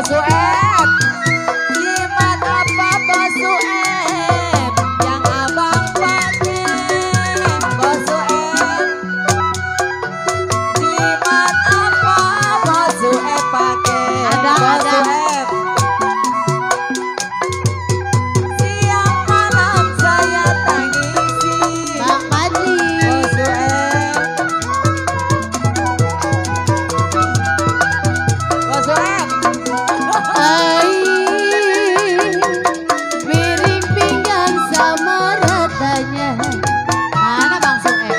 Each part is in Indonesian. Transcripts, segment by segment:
Sueb, jimat apa Bos Sueb, yang abang pakai Bos Sueb. Jimat apa Bos Sueb pakai Bos Sueb. Siang malam saya tangisi Bang Padli. Bos Sueb. Bos Sueb. Piring pinggang sama ratanya. Mana Bang Sueb?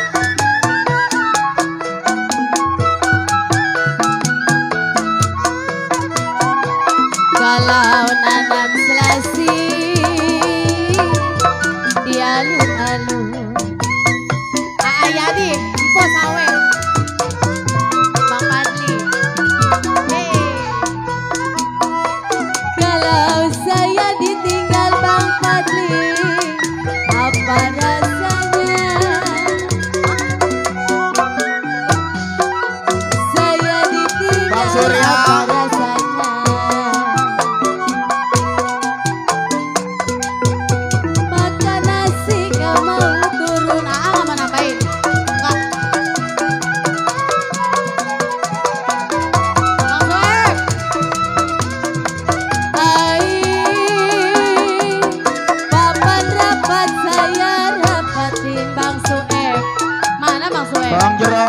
Kalau nanam selasi di alun-alun. Ayadi, empo sawe. Bang Padli. Kalau saya ditinggal Bang Padli, apa rasanya? Saya ditinggal Bang Surya. apa rasanya? Makan nasi gak mau turun, nggak mau nambahin. Nggak. Bang Sueb. Papan rapat saya rapatin Bang Sueb. Mana Bang Sueb? Bang Jero.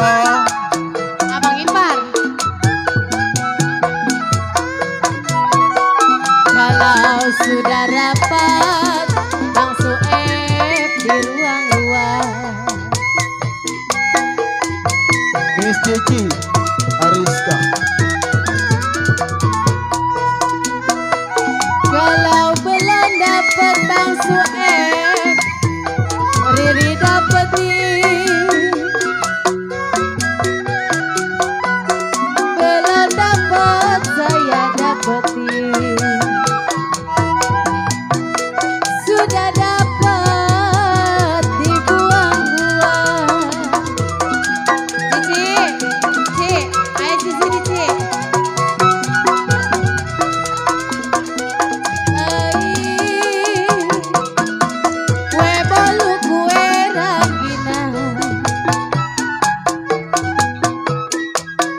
Abang Ipar. Kalau sudah rapat Bang Sueb di ruang luar. Miss Cici Ariska. Kalau belum dapat Bang Sueb, Riri dapetin. Belum dapat saya dapetin. Sudah dapat dibuang-buang. Cici, Cici, ayo Cici, Cici. Kue bolu kue rangginang.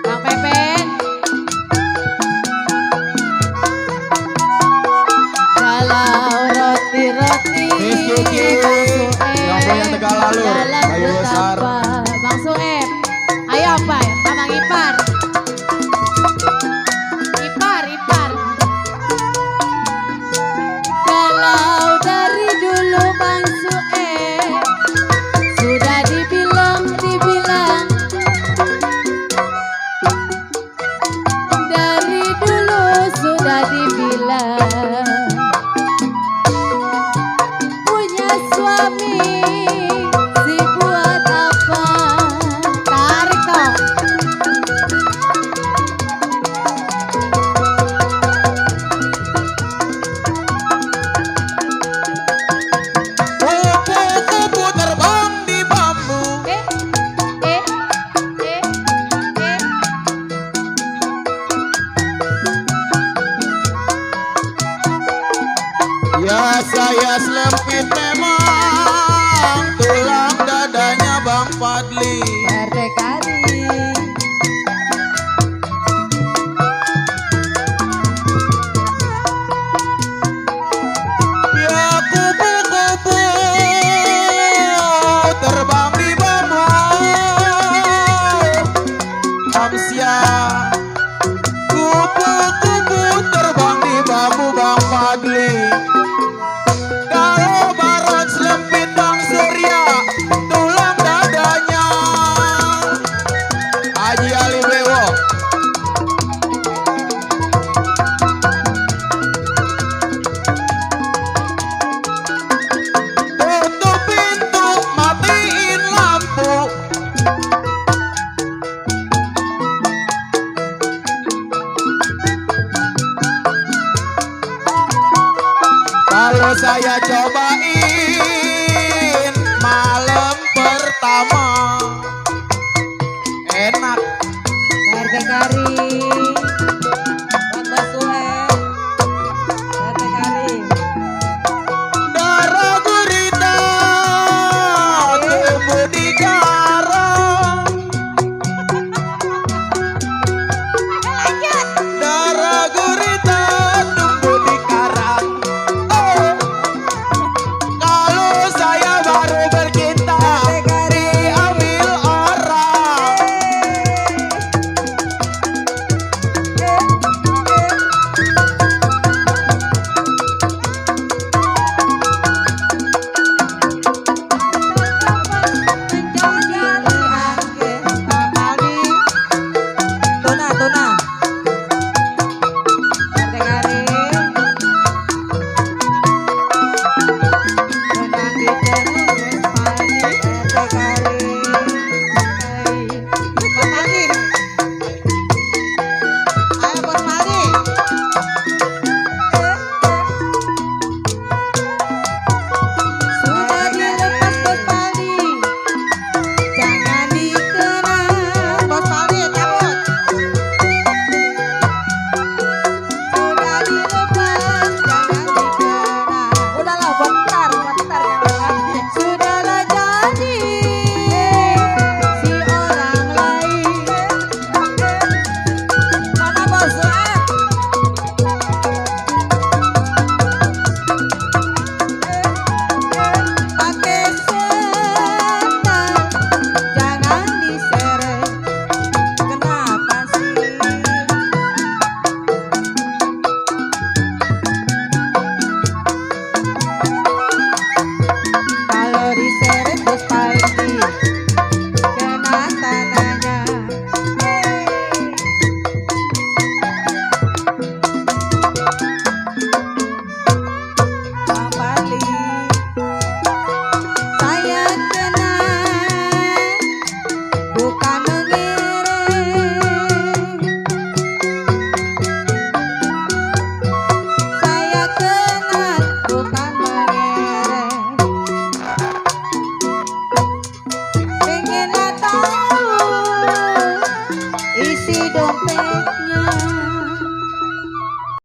Bang Pepen. Kalau roti-roti Miss Cici. Yang punya Tegalalur. dalam Bayu Besar. betapa. Bang Sueb. Ayo apa? Abang Ipar. Ipar, Ipar. Kalau dari dulu Bang Sueb sudah dibilang dari dulu sudah dibilang punya suami si buat apa? Tarik dong. Kupu-kupu terbang di bambu. Eh, eh, eh, eh. Ya saya selempit memang tulang dadanya Bang Padli. Berdekari. Ya kupu-kupu terbang di bambu. Amsia. Kupu-kupu terbang di bambu Bang Padli. Kalau barat selempit Bang Surya, tulang dadanya Haji Ali Bewo. Tutup pintu, matiin lampu. Kalau saya cobain malam pertama,